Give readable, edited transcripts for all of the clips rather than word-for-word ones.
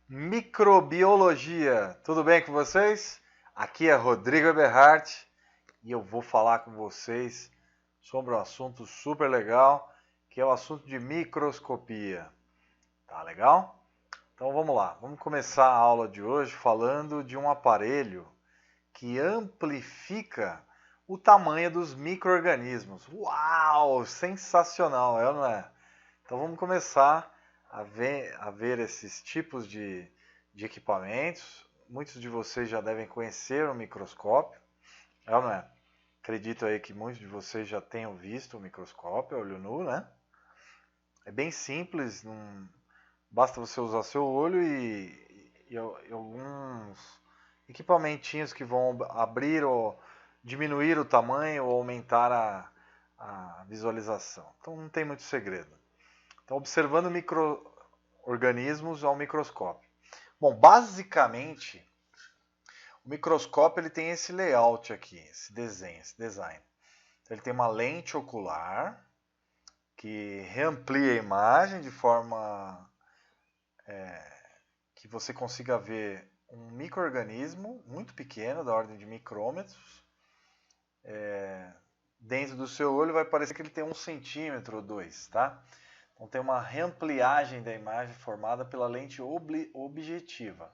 Microbiologia, tudo bem com vocês? Aqui é Rodrigo Eberhardt e eu vou falar com vocês sobre um assunto super legal, que é o assunto de microscopia. Tá legal? Então vamos lá, vamos começar a aula de hoje falando de um aparelho que amplifica o tamanho dos micro-organismos. Uau, sensacional, é ou não é? Então vamos começar a ver esses tipos de equipamentos. Muitos de vocês já devem conhecer o microscópio, é ou não é? Acredito aí que muitos de vocês já tenham visto o microscópio, olho nu, né? É bem simples, não basta você usar seu olho e alguns equipamentinhos que vão abrir ou diminuir o tamanho ou aumentar a visualização. Então não tem muito segredo. Então, observando micro-organismos ao microscópio. Bom, basicamente, o microscópio ele tem esse layout aqui, esse desenho, esse design. Então, ele tem uma lente ocular que reamplia a imagem de forma que você consiga ver um micro-organismo muito pequeno, da ordem de micrômetros. Dentro do seu olho vai parecer que ele tem 1 centímetro ou 2, tá? Então tem uma reampliagem da imagem formada pela lente objetiva.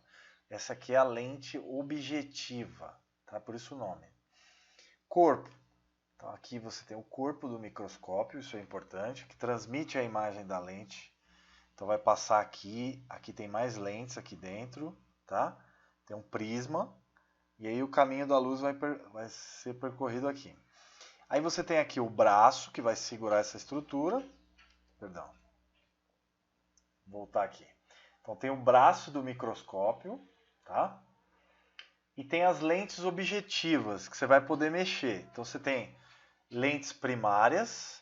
Essa aqui é a lente objetiva, tá? Por isso o nome. Corpo. Então aqui você tem o corpo do microscópio, isso é importante, que transmite a imagem da lente. Então vai passar aqui, aqui tem mais lentes aqui dentro, tá? Tem um prisma, e aí o caminho da luz vai ser percorrido aqui. Aí você tem aqui o braço, que vai segurar essa estrutura. Perdão. Vou voltar aqui. Então tem o braço do microscópio, tá? E tem as lentes objetivas, que você vai poder mexer. Então você tem lentes primárias,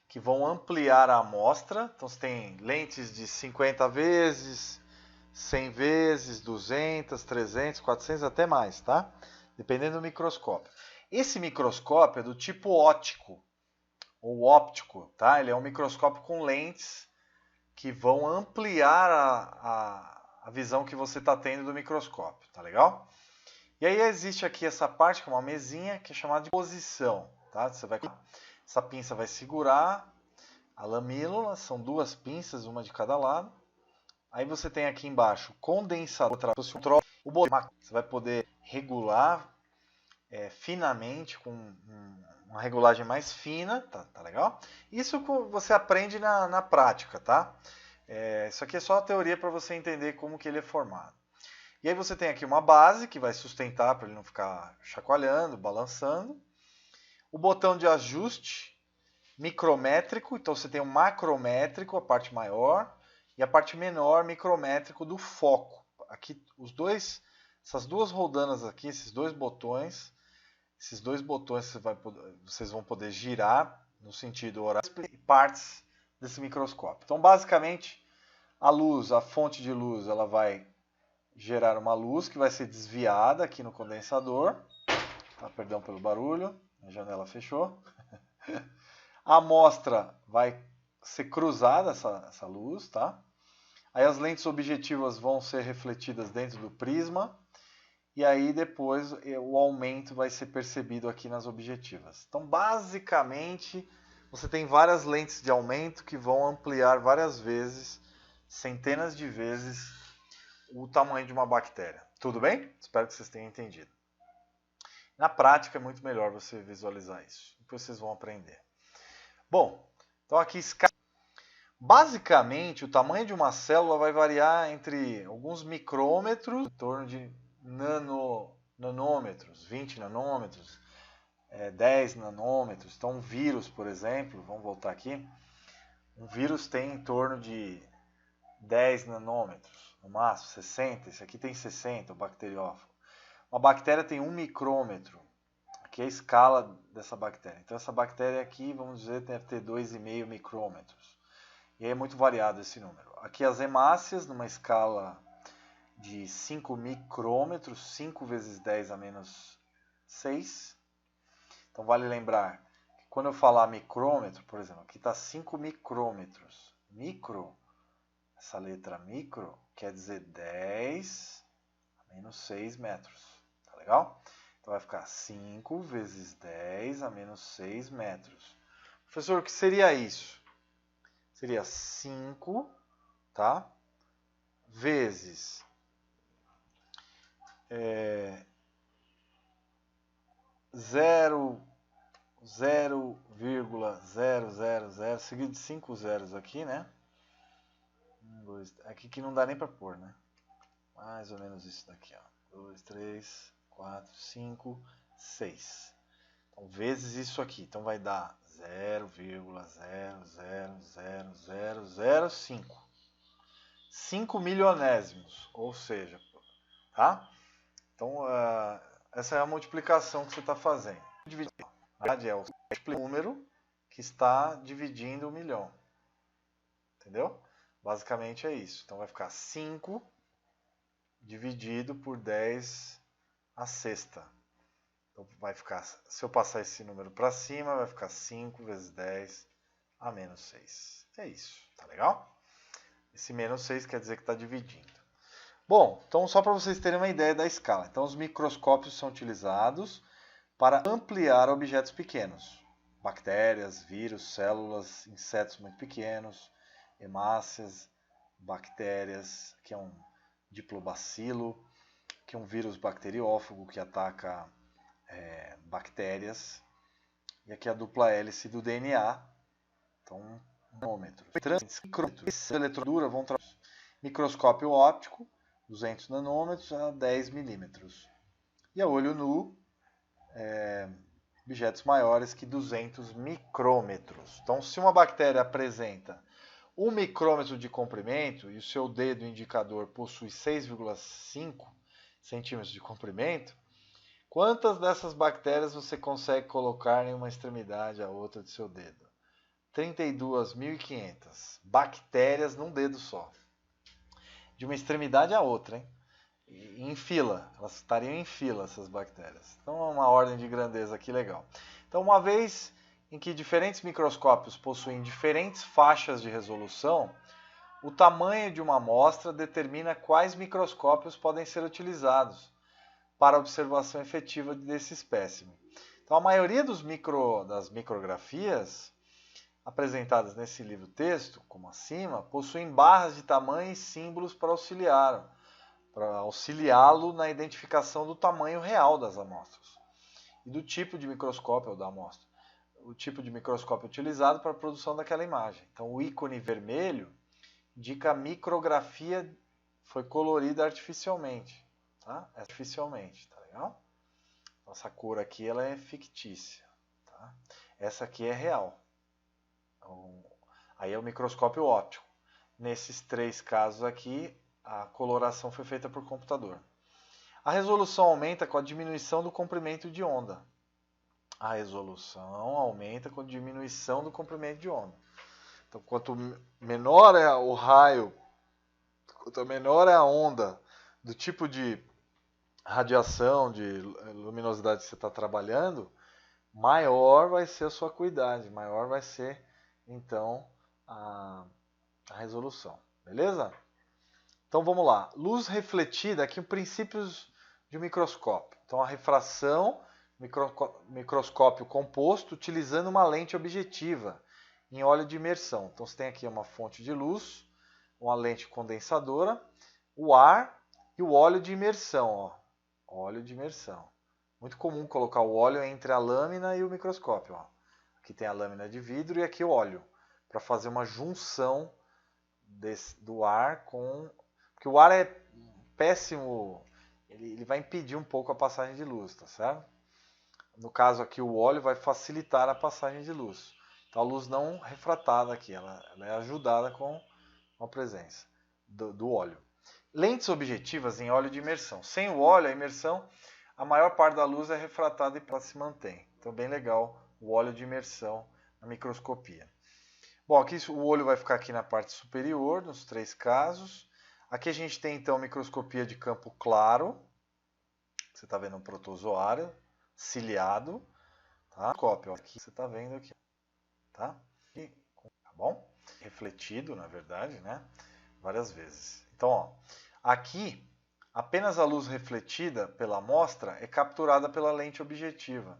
que vão ampliar a amostra. Então você tem lentes de 50 vezes, 100 vezes, 200, 300, 400, até mais, tá? Dependendo do microscópio. Esse microscópio é do tipo óptico, ou óptico, tá? Ele é um microscópio com lentes que vão ampliar a visão que você está tendo do microscópio, tá legal? E aí existe aqui essa parte, que é uma mesinha, que é chamada de posição, tá? Essa pinça vai segurar a lamílula, são 2 pinças, uma de cada lado. Aí você tem aqui embaixo condensador, o botão, você vai poder regular finamente, com uma regulagem mais fina, tá legal? Isso você aprende na prática, tá? Isso aqui é só a teoria para você entender como que ele é formado. E aí você tem aqui uma base que vai sustentar para ele não ficar chacoalhando, balançando. O botão de ajuste micrométrico, então você tem o macrométrico, a parte maior, e a parte menor, micrométrico do foco. Aqui essas 2 rodanas aqui, esses 2 botões vocês vão poder girar no sentido horário e partes desse microscópio. Então, basicamente, a luz, a fonte de luz, ela vai gerar uma luz que vai ser desviada aqui no condensador. Ah, perdão pelo barulho, a janela fechou. A amostra vai ser cruzada, essa luz, tá? Aí as lentes objetivas vão ser refletidas dentro do prisma. E aí depois o aumento vai ser percebido aqui nas objetivas. Então, basicamente, você tem várias lentes de aumento que vão ampliar várias vezes, centenas de vezes, o tamanho de uma bactéria. Tudo bem? Espero que vocês tenham entendido. Na prática é muito melhor você visualizar isso. Depois vocês vão aprender. Bom, então aqui basicamente o tamanho de uma célula vai variar entre alguns micrômetros, em torno de nanômetros, 20 nanômetros, 10 nanômetros. Então um vírus, por exemplo, vamos voltar aqui, um vírus tem em torno de 10 nanômetros, no máximo 60, esse aqui tem 60, o bacteriófago. Uma bactéria tem 1 micrômetro, aqui é a escala dessa bactéria. Então essa bactéria aqui, vamos dizer, deve ter 2,5 micrômetros. E aí é muito variado esse número. Aqui as hemácias, numa escala de 5 micrômetros, 5 vezes 10 a menos 6. Então vale lembrar que quando eu falar micrômetro, por exemplo, aqui está 5 micrômetros. Micro, essa letra micro, quer dizer 10 a menos 6 metros. Tá legal? Então vai ficar 5 vezes 10 a menos 6 metros. Professor, o que seria isso? Seria 5, tá? Vezes 0,000, seguido de 5 zeros aqui, né? 1, 2, aqui que não dá nem para pôr, né? Mais ou menos isso daqui, ó. 2, 3, 4, 5, 6. Então, vezes isso aqui. Então, vai dar 0,0000005. 5 milionésimos, ou seja, tá? Então, essa é a multiplicação que você está fazendo. Na verdade, é o número que está dividindo o milhão. Entendeu? Basicamente é isso. Então, vai ficar 5 dividido por 10 a sexta. Então, vai ficar, se eu passar esse número para cima, vai ficar 5 vezes 10 a menos 6. É isso. Tá legal? Esse menos 6 quer dizer que está dividindo. Bom, então só para vocês terem uma ideia da escala. Então, os microscópios são utilizados para ampliar objetos pequenos. Bactérias, vírus, células, insetos muito pequenos, hemácias, bactérias, que é um diplobacilo, que é um vírus bacteriófago que ataca bactérias. E aqui a dupla hélice do DNA. Então, nanômetros. Micrômetros. Eletrodura vão trabalhar. Microscópio óptico, 200 nanômetros a 10 milímetros. E a olho nu, objetos maiores que 200 micrômetros. Então, se uma bactéria apresenta 1 micrômetro de comprimento e o seu dedo indicador possui 6,5 centímetros de comprimento, quantas dessas bactérias você consegue colocar em uma extremidade a outra de seu dedo? 32.500 bactérias num dedo só. De uma extremidade a outra, hein? Em fila, elas estariam em fila, essas bactérias. Então é uma ordem de grandeza aqui legal. Então, uma vez em que diferentes microscópios possuem diferentes faixas de resolução, o tamanho de uma amostra determina quais microscópios podem ser utilizados para a observação efetiva desse espécime. Então, a maioria das micrografias apresentadas nesse livro-texto, como acima, possuem barras de tamanho e símbolos para auxiliá-lo na identificação do tamanho real das amostras e do tipo de microscópio ou da amostra, o tipo de microscópio utilizado para a produção daquela imagem. Então, o ícone vermelho indica a micrografia foi colorida artificialmente, tá? Artificialmente, tá legal? Essa cor aqui ela é fictícia, tá? Essa aqui é real. Então, aí é o microscópio óptico. Nesses 3 casos aqui, a coloração foi feita por computador. A resolução aumenta com a diminuição do comprimento de onda. A resolução aumenta com a diminuição do comprimento de onda. Então, quanto menor é o raio, quanto menor é a onda do tipo de radiação, de luminosidade que você está trabalhando, maior vai ser a sua acuidade, maior vai ser, então, a resolução. Beleza? Então vamos lá. Luz refletida, aqui princípios de microscópio. Então a refração, microscópio composto utilizando uma lente objetiva em óleo de imersão. Então você tem aqui uma fonte de luz, uma lente condensadora, o ar e o óleo de imersão. Ó. Óleo de imersão. Muito comum colocar o óleo entre a lâmina e o microscópio. Ó. Aqui tem a lâmina de vidro e aqui o óleo, para fazer uma junção do ar com... Porque o ar é péssimo, ele vai impedir um pouco a passagem de luz, tá certo? No caso aqui o óleo vai facilitar a passagem de luz. Então a luz não refratada aqui, ela é ajudada com a presença do óleo. Lentes objetivas em óleo de imersão. Sem o óleo, a imersão, a maior parte da luz é refratada e ela se mantém. Então bem legal o óleo de imersão na microscopia. Bom, aqui o olho vai ficar aqui na parte superior, nos 3 casos. Aqui a gente tem então microscopia de campo claro. Você está vendo um protozoário ciliado. Tá? Aqui você está vendo aqui. Tá? Tá bom? Refletido, na verdade, né? Várias vezes. Então, ó, aqui apenas a luz refletida pela amostra é capturada pela lente objetiva.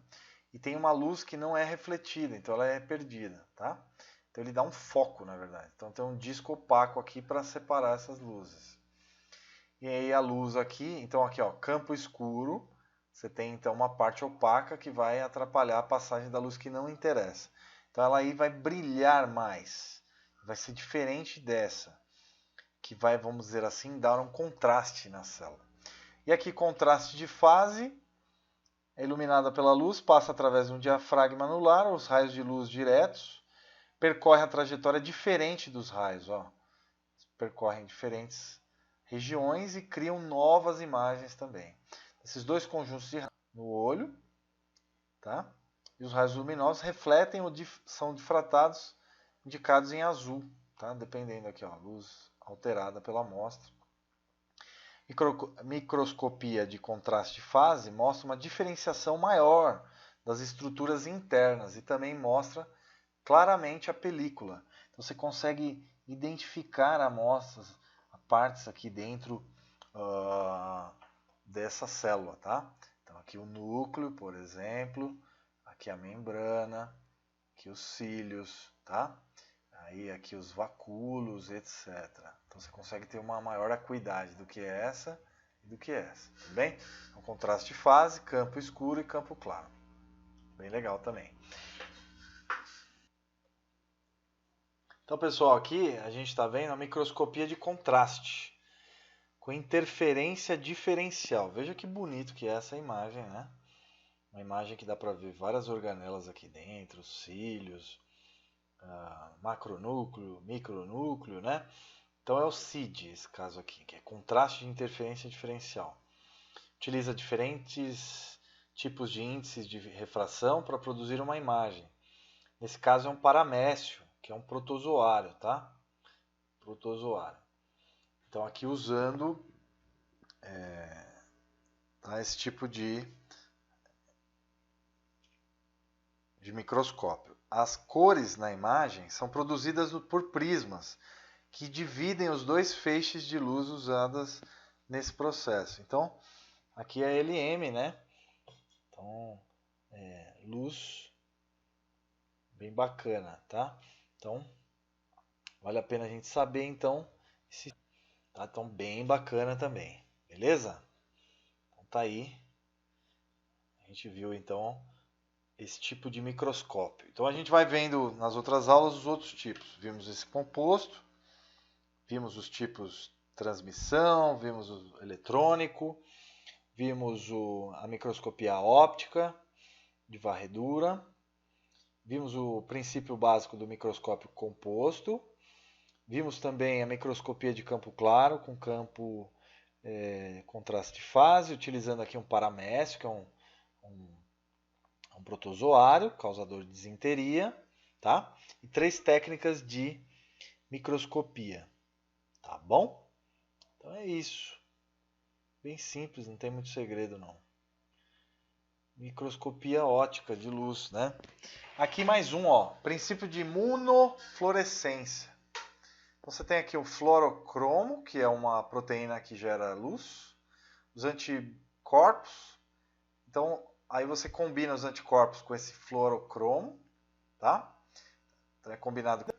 E tem uma luz que não é refletida, então ela é perdida, tá? Então ele dá um foco, na verdade. Então tem um disco opaco aqui para separar essas luzes. E aí a luz aqui, então aqui ó, campo escuro, você tem então uma parte opaca que vai atrapalhar a passagem da luz que não interessa. Então ela aí vai brilhar mais, vai ser diferente dessa, que vai, vamos dizer assim, dar um contraste na célula. E aqui contraste de fase, é iluminada pela luz, passa através de um diafragma anular, os raios de luz diretos, percorre a trajetória diferente dos raios, ó. Percorrem diferentes regiões e criam novas imagens também. Esses dois conjuntos de raios no olho, tá? E os raios luminosos refletem ou são difratados, indicados em azul, tá? Dependendo aqui, ó, luz alterada pela amostra. Microscopia de contraste de fase mostra uma diferenciação maior das estruturas internas e também mostra claramente a película. Então você consegue identificar amostras, partes aqui dentro dessa célula, tá? Então aqui o núcleo, por exemplo, aqui a membrana, aqui os cílios, tá? Aí aqui os vacúolos, etc. Então você consegue ter uma maior acuidade do que essa e do que essa, tudo bem? Então, contraste de fase, campo escuro e campo claro. Bem legal também. Então, pessoal, aqui a gente está vendo a microscopia de contraste com interferência diferencial. Veja que bonito que é essa imagem, né? Uma imagem que dá para ver várias organelas aqui dentro, cílios, macronúcleo, micronúcleo, né? Então é o CID, esse caso aqui, que é contraste de interferência diferencial. Utiliza diferentes tipos de índices de refração para produzir uma imagem. Nesse caso é um paramécio, que é um protozoário, tá? Protozoário. Então aqui usando esse tipo de microscópio. As cores na imagem são produzidas por prismas, que dividem os dois feixes de luz usadas nesse processo. Então, aqui é LM, né? Então, luz bem bacana, tá? Então, vale a pena a gente saber, então, tá? Então, bem bacana também, beleza? Então, tá aí. A gente viu, então, esse tipo de microscópio. Então, a gente vai vendo nas outras aulas os outros tipos. Vimos esse composto, vimos os tipos transmissão, vimos o eletrônico, vimos a microscopia óptica de varredura, vimos o princípio básico do microscópio composto, vimos também a microscopia de campo claro com campo contraste de fase, utilizando aqui um paramécio, que é um protozoário, causador de disenteria, tá? E 3 técnicas de microscopia. Tá bom? Então é isso. Bem simples, não tem muito segredo não. Microscopia óptica de luz, né? Aqui mais um, ó, princípio de imunofluorescência. Então você tem aqui o fluorocromo, que é uma proteína que gera luz, os anticorpos. Então aí você combina os anticorpos com esse fluorocromo, tá? Então é combinado com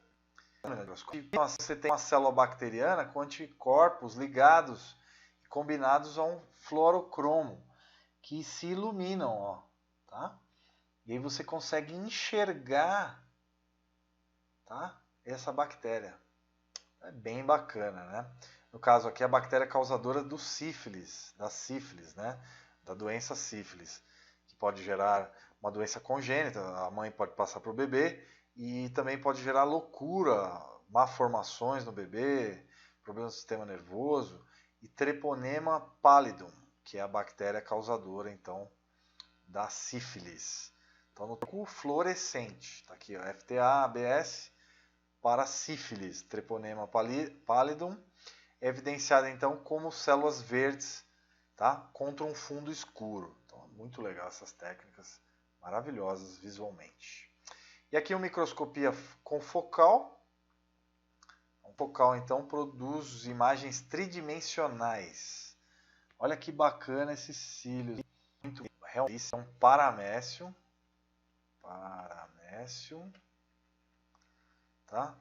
você tem uma célula bacteriana com anticorpos ligados e combinados a um fluorocromo, que se iluminam, ó, tá? E aí você consegue enxergar, tá? Essa bactéria. É bem bacana, né? No caso aqui, a bactéria causadora do sífilis, da sífilis, né? Da doença sífilis, que pode gerar uma doença congênita, a mãe pode passar para o bebê, e também pode gerar loucura, malformações no bebê, problemas do sistema nervoso, e Treponema pallidum, que é a bactéria causadora, então, da sífilis. Então, no fluorescente, tá aqui, ó, FTA-ABS para sífilis, Treponema pallidum, é evidenciada, então, como células verdes, tá, contra um fundo escuro. Então, é muito legal essas técnicas, maravilhosas visualmente. E aqui uma microscopia confocal, focal então produz imagens tridimensionais. Olha que bacana esses cílios. Muito realista. É um paramécio. Paramécio. Tá?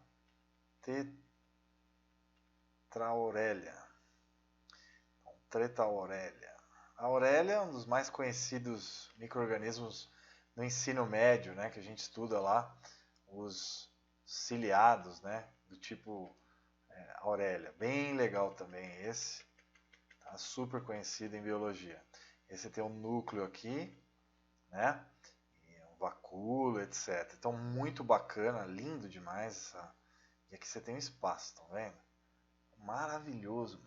Tetraaurélia. Então, Tetraaurélia. A aurélia é um dos mais conhecidos micro-organismos no ensino médio, né? Que a gente estuda lá. Os ciliados, né? Do tipo aurélia. Bem legal também esse. Tá? Super conhecido em biologia. Esse tem um núcleo aqui, né? E um vacúolo, etc. Então, muito bacana, lindo demais essa. E aqui você tem um espaço, estão vendo? Maravilhoso,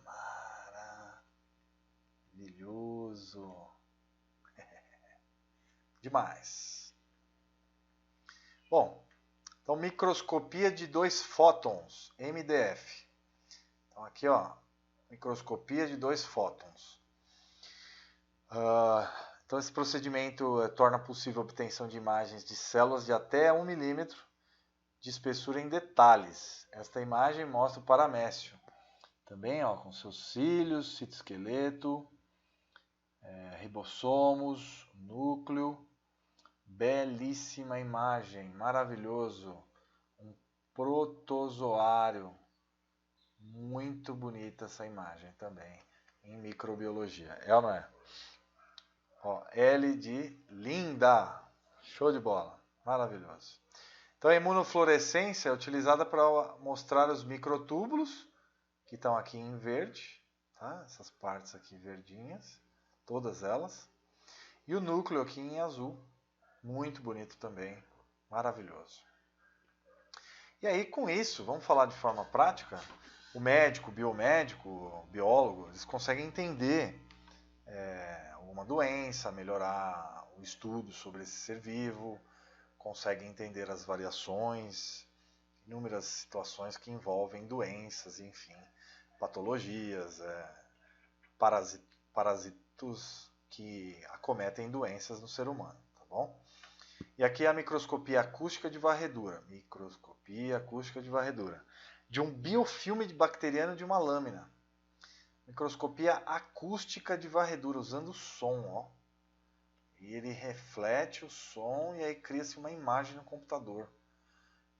maravilhoso. Demais. Bom, então microscopia de 2 fótons, MDF. Então aqui, ó, microscopia de 2 fótons. Então esse procedimento torna possível a obtenção de imagens de células de até 1 milímetro de espessura em detalhes. Esta imagem mostra o paramécio. Também, ó, com seus cílios, citoesqueleto, ribossomos, núcleo. Belíssima imagem, maravilhoso. Um protozoário. Muito bonita essa imagem também, em microbiologia. É ou não é? Ó, L de linda. Show de bola. Maravilhoso. Então a imunofluorescência é utilizada para mostrar os microtúbulos, que estão aqui em verde, tá? Essas partes aqui verdinhas, todas elas. E o núcleo aqui em azul, muito bonito também, maravilhoso. E aí com isso, vamos falar de forma prática, o médico, o biomédico, o biólogo, eles conseguem entender alguma doença, melhorar o estudo sobre esse ser vivo, conseguem entender as variações, inúmeras situações que envolvem doenças, enfim, patologias, parasitos que acometem doenças no ser humano, tá bom? E aqui a microscopia acústica de varredura, microscopia acústica de varredura, de um biofilme bacteriano de uma lâmina. Microscopia acústica de varredura, usando som, ó. E ele reflete o som e aí cria-se uma imagem no computador.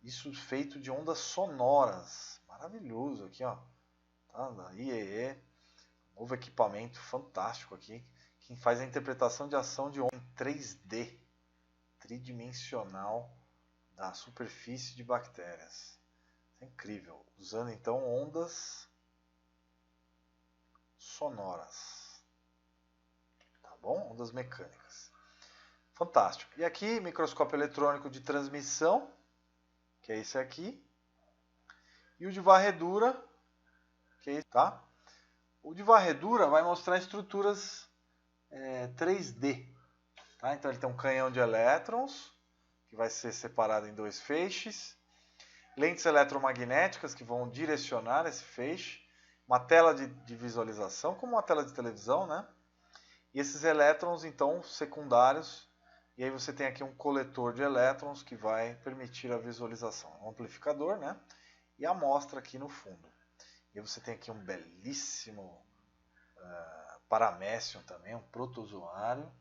Isso feito de ondas sonoras. Maravilhoso aqui, ó. Tá? Da IEE. Novo equipamento fantástico aqui. Que faz a interpretação de ação de onda em 3D. Tridimensional da superfície de bactérias. Isso é incrível. Usando então ondas sonoras. Tá bom? Ondas mecânicas. Fantástico. E aqui, microscópio eletrônico de transmissão, que é esse aqui. E o de varredura, que é esse, tá? O de varredura vai mostrar estruturas 3D. Tá? Então ele tem um canhão de elétrons, que vai ser separado em 2 feixes. Lentes eletromagnéticas que vão direcionar esse feixe. Uma tela de visualização, como uma tela de televisão, né? E esses elétrons, então, secundários. E aí você tem aqui um coletor de elétrons que vai permitir a visualização. Um amplificador, né? E a amostra aqui no fundo. E aí você tem aqui um belíssimo paramécio também, um protozoário,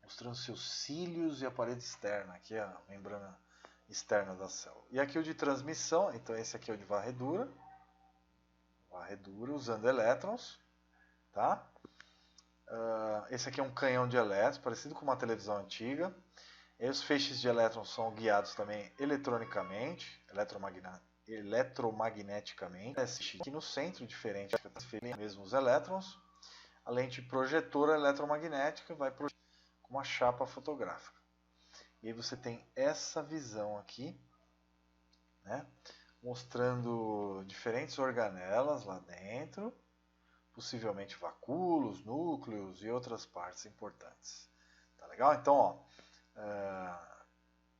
mostrando seus cílios e a parede externa. Aqui é a membrana externa da célula. E aqui o de transmissão, então esse aqui é o de varredura. Varredura usando elétrons, tá? Esse aqui é um canhão de elétrons, parecido com uma televisão antiga. E os feixes de elétrons são guiados também eletronicamente, eletromagneticamente. Aqui no centro, diferente, mesmo os elétrons. A lente projetora eletromagnética vai projetar com uma chapa fotográfica. E aí você tem essa visão aqui, né? Mostrando diferentes organelas lá dentro, possivelmente vacúolos, núcleos e outras partes importantes. Tá legal? Então, ó,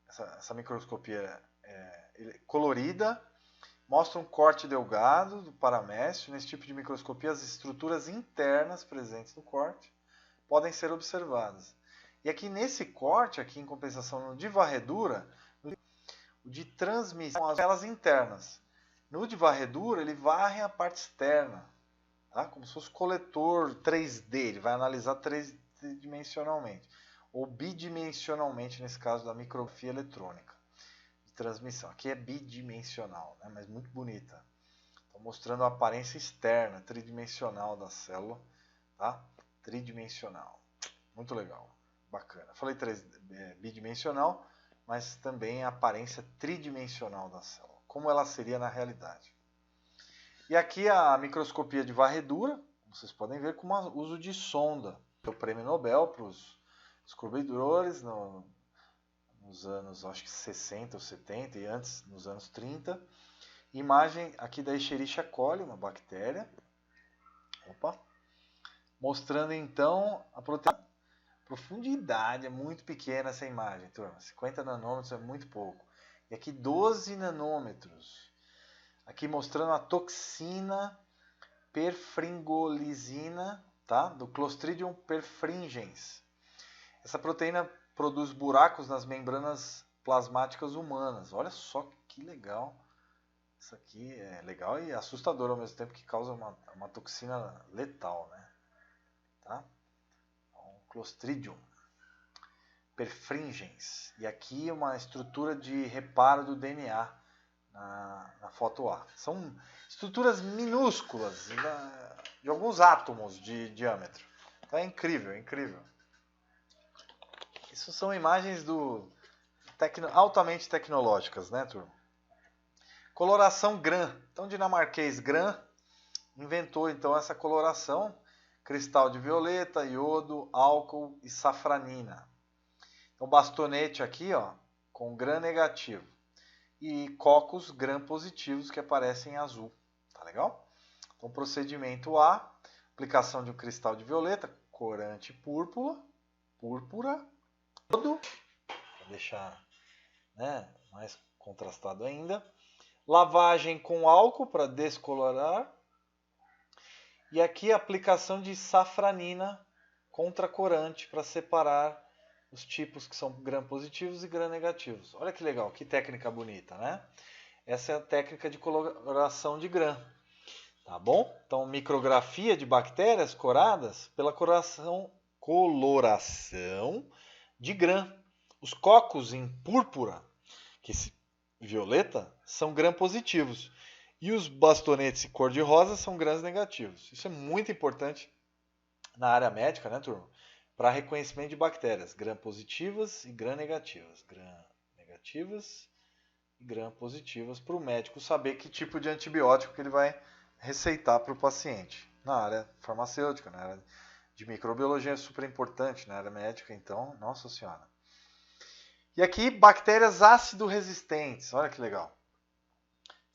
essa microscopia colorida mostra um corte delgado do paramécio. Nesse tipo de microscopia, as estruturas internas presentes no corte podem ser observadas. E aqui nesse corte, aqui em compensação de varredura, o de transmissão, as células internas. No de varredura, ele varre a parte externa, tá? Como se fosse coletor 3D, ele vai analisar tridimensionalmente, ou bidimensionalmente, nesse caso da micrografia eletrônica de transmissão. Aqui é bidimensional, né? Mas muito bonita. Estou mostrando a aparência externa, tridimensional da célula, tá? Tridimensional. Muito legal, bacana. Falei bidimensional, mas também a aparência tridimensional da célula, como ela seria na realidade. E aqui a microscopia de varredura, como vocês podem ver, com o uso de sonda. O prêmio Nobel para os descobridores nos anos, acho que 60 ou 70 e antes, nos anos 30. Imagem aqui da Escherichia coli, uma bactéria. Opa! Mostrando então a proteína. Profundidade é muito pequena essa imagem, turma. 50 nanômetros é muito pouco. E aqui 12 nanômetros. Aqui mostrando a toxina perfringolisina, tá? Do Clostridium perfringens. Essa proteína produz buracos nas membranas plasmáticas humanas. Olha só que legal. Isso aqui é legal e assustador ao mesmo tempo, que causa uma toxina letal, né? Tá? Clostridium perfringens. E aqui uma estrutura de reparo do DNA na foto A. São estruturas minúsculas de alguns átomos de diâmetro. Então é incrível, é incrível. Isso são imagens altamente tecnológicas, né, turma? Coloração Gram. Então, o dinamarquês Gram inventou então essa coloração. Cristal de violeta, iodo, álcool e safranina. Então, bastonete aqui, ó, com Gram negativo. E cocos Gram positivos que aparecem em azul. Tá legal? Então, procedimento A, aplicação de um cristal de violeta, corante púrpura, iodo, para deixar, né, mais contrastado ainda. Lavagem com álcool para descolorar. E aqui a aplicação de safranina contra corante para separar os tipos que são gram positivos e gram negativos. Olha que legal, que técnica bonita, né? Essa é a técnica de coloração de gram. Tá bom? Então, micrografia de bactérias coradas pela coloração de gram. Os cocos em púrpura, que esse violeta, são gram positivos. E os bastonetes cor-de-rosa são grãos negativos. Isso é muito importante na área médica, né, turma? Para reconhecimento de bactérias, gram positivas e gram negativas. Gram negativas e gram positivas, para o médico saber que tipo de antibiótico que ele vai receitar para o paciente. Na área farmacêutica, na área de microbiologia é super importante, na área médica, então, nossa senhora. E aqui, bactérias ácido resistentes, olha que legal.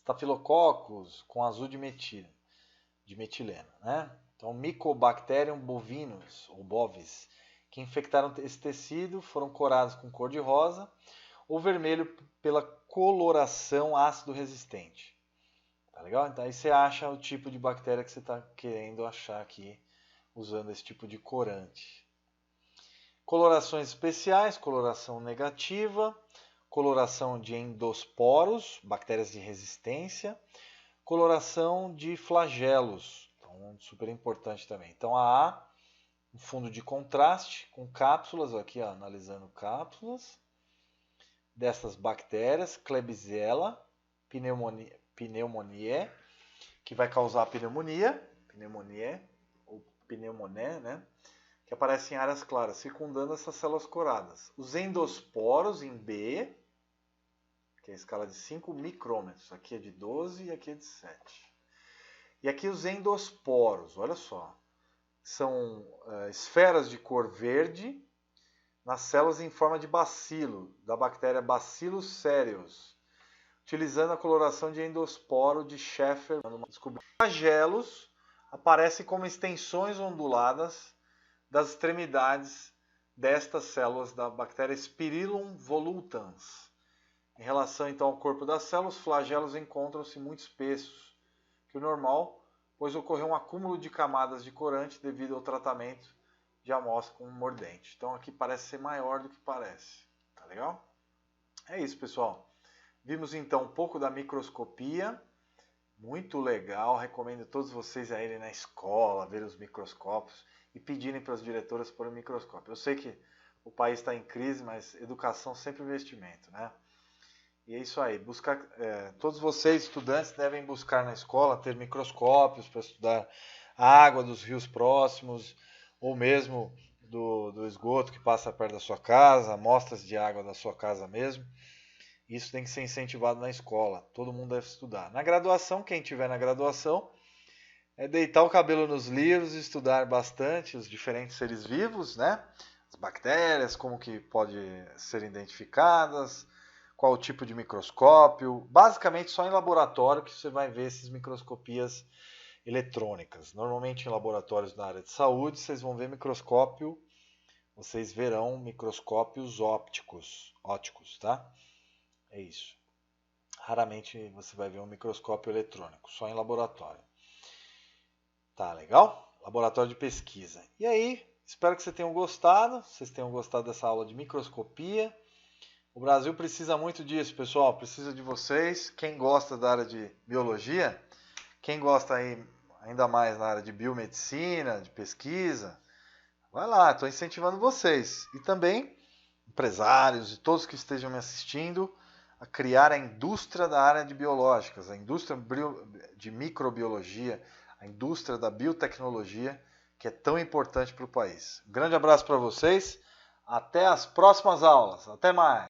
Staphylococcus com azul de metileno, né? Então, Mycobacterium bovinus, ou bovis, que infectaram esse tecido, foram corados com cor de rosa ou vermelho pela coloração ácido resistente. Tá legal? Então, aí você acha o tipo de bactéria que você está querendo achar aqui, usando esse tipo de corante. Colorações especiais, coloração negativa, coloração de endosporos, bactérias de resistência, coloração de flagelos, então super importante também. Então a um fundo de contraste com cápsulas, aqui ó, analisando cápsulas dessas bactérias, Klebsiella pneumoniae, que vai causar pneumonia ou pneumoné, né? Que aparece em áreas claras, circundando essas células coradas. Os endosporos em B, que é a escala de 5 micrômetros. Aqui é de 12 e aqui é de 7. E aqui os endosporos, olha só. São esferas de cor verde nas células em forma de bacilo, da bactéria Bacillus cereus, utilizando a coloração de endosporo de Schaeffer. Flagelos aparecem como extensões onduladas das extremidades destas células da bactéria Spirillum volutans. Em relação então ao corpo das células, os flagelos encontram-se muito espessos que o normal, pois ocorreu um acúmulo de camadas de corante devido ao tratamento de amostra com um mordente. Então aqui parece ser maior do que parece. Tá legal? É isso, pessoal. Vimos então um pouco da microscopia Muito legal, recomendo a todos vocês a irem na escola, ver os microscópios e pedirem para as diretoras pôr o microscópio. Eu sei que o país está em crise, mas educação sempre é investimento, né? E é isso aí, todos vocês, estudantes, devem buscar na escola ter microscópios para estudar a água dos rios próximos, ou mesmo do esgoto que passa perto da sua casa, amostras de água da sua casa mesmo. Isso tem que ser incentivado na escola, todo mundo deve estudar. Na graduação, quem tiver na graduação, é deitar o cabelo nos livros e estudar bastante os diferentes seres vivos, né? As bactérias, como que pode ser identificadas, qual o tipo de microscópio. Basicamente só em laboratório que você vai ver essas microscopias eletrônicas. Normalmente em laboratórios na área de saúde, vocês vão ver microscópio, vocês verão microscópios ópticos, tá? É isso. Raramente você vai ver um microscópio eletrônico, só em laboratório. Tá legal? Laboratório de pesquisa. E aí, espero que vocês tenham gostado dessa aula de microscopia. O Brasil precisa muito disso, pessoal, precisa de vocês. Quem gosta da área de biologia, quem gosta aí ainda mais na área de biomedicina, de pesquisa, vai lá, estou incentivando vocês. E também empresários e todos que estejam me assistindo a criar a indústria da área de biológicas, a indústria de microbiologia, a indústria da biotecnologia, que é tão importante para o país. Um grande abraço para vocês, até as próximas aulas, até mais!